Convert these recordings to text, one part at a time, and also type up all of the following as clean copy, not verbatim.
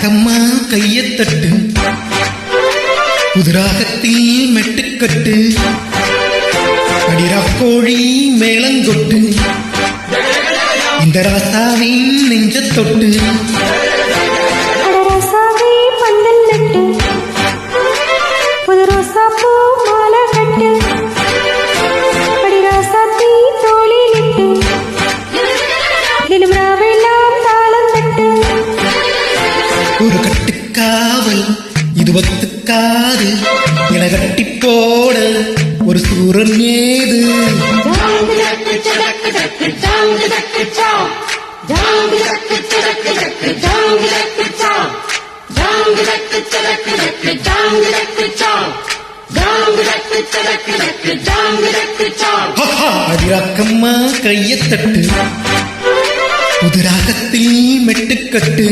ராக்கம்மா கையத்தட்டு புதுராகத்தில் மெட்டுக்கட்டு அடிராக்கோழி மேளங்கொட்டு இந்த ராசாவின் நெஞ்சத்தொட்டு ஒரு கட்டுக்காவல் இது ஒத்துக்காது என கட்டி போட ஒரு சூரன் ஏது அடிராக்கம்மா கையத்தட்டு புதுராகத்தில் மெட்டுக்கட்டு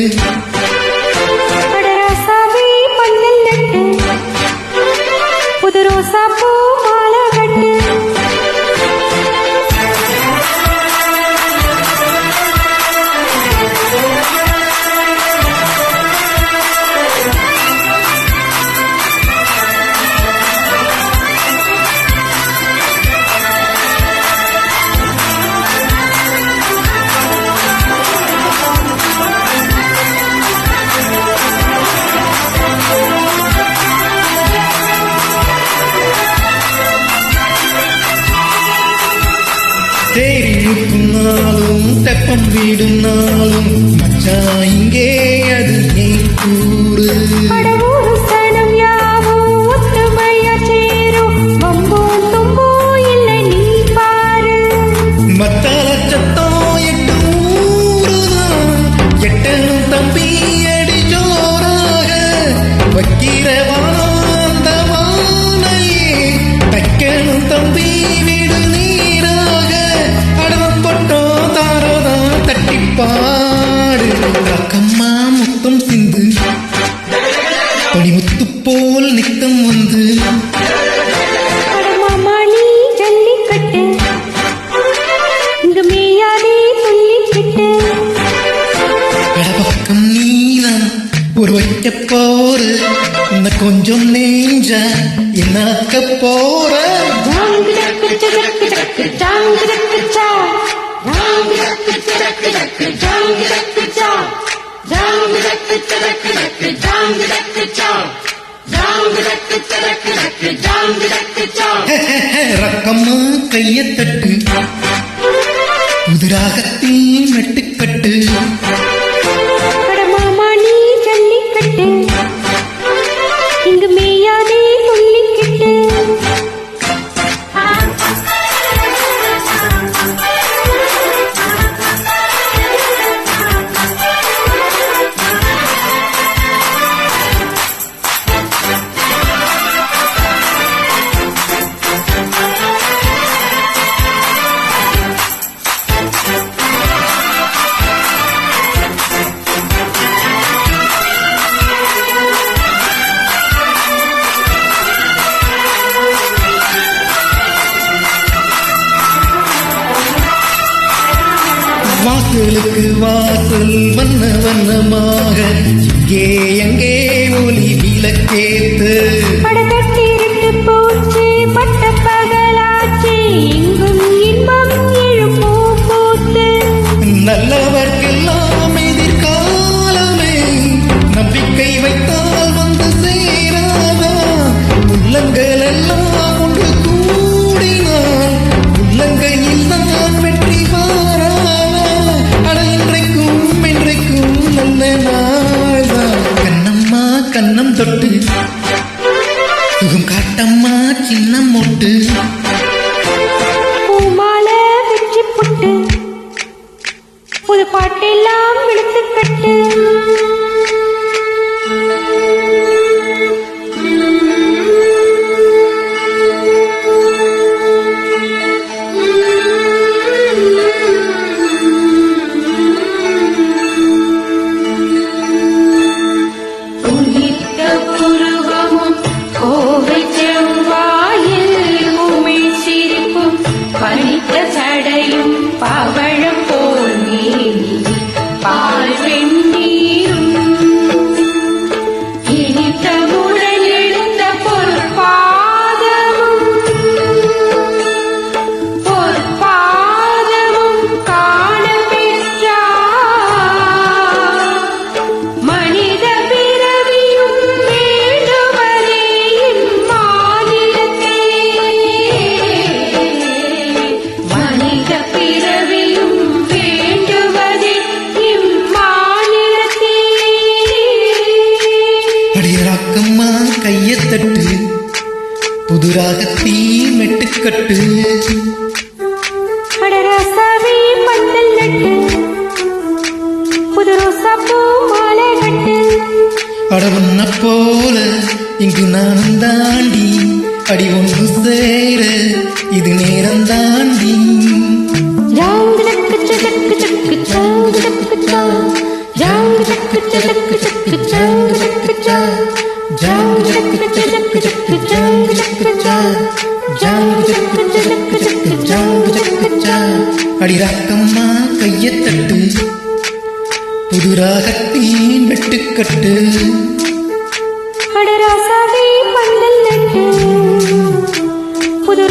புது ரோசா பூ மாலை கட்டு தேரி ஊத்துனாலும் தெப்பம் வீடுனாலும் மச்சா இங்கே அது ஏன் கூறு படவூரு சனம் யாவும் ஒத்துமையா சேரும் வம்போ தும்போ இல்லை நீ பாரு மத்தால சத்தம் எட்டு ஊருதான் எட்டனும் தம்பி அடி ஜோராக வைக்கிற வானந்த வானையே தைக்கணும் தம்பி வீடு நீராக அடவம் பொட்டோ தாரோதான் தட்டிப்பாடு ராக்கம்மா முத்தம் சிந்து பனிமுத்து போல் நித்தம் வந்து மாமாளி ஜல்லிக்கட்டு இங்கு மேயாதே துள்ளிக்கிட்டு கடப்பக்கம் நீதான் ஒரு வைக்க போற இந்த கொஞ்சம் நெஞ்ச என்னாக்க போற ரக்கம்மா கையத்தட்டு புதுராகத்தில் மெட்டுக்கட்டு மாமாளி ஜல்லிக்கட்டு இங்கு மேயாதே துள்ளிக்கிட்டு வாசலுக்கு வாசல் வண்ண வண்ணமாக இங்கே எங்கே ஒலி விளக்கேத்து படகட்டிருட்டு போச்சு பட்ட பகலாச்சு எங்கும் இன்பம் எழுப்போ போத்து நல்லவர்க்கெல்லாம் எதிர்காலமே நம்பிக்கை வைத்தால் வந்து சேராதா உள்ளங்கள் எல்லாம் ஒன்று கூடினால் உள்ளங்கையில் தான் வெற்றி வாராதா அட இன்றைக்கும் என்றைக்கும் நல்ல நாள்தான் கண்ணம்மா கண்ணம் தொட்டு மெட்டுக்கட்டு அடராசாவே பந்தல் நட்டு புது ரோசா பூ மாலை கட்டு அடவண்ண போல இங்கு நானும் தாண்டி அடி ஒன்று சேர இது நேரம் தாண்டி ஜாங்கு சக்கு சக்கு சக்கு ஜாங்கு சக்கு சா ஜாங்கு சக்கு சக்கு சக்கு ஜாங்கு சக்கு சா ஜாங்கு சக்கு சக்கு சக்கு ஜாங்கு சக்கு சா ஜாங்கு சக்கு சக்கு சக்கு ஜாங்கு சக்கு சா அடி ராக்கம்மா கையத் தட்டு புது ராகத்தின் மெட்டுக்கட்டு அடராசாவே பந்தல் நட்டு புது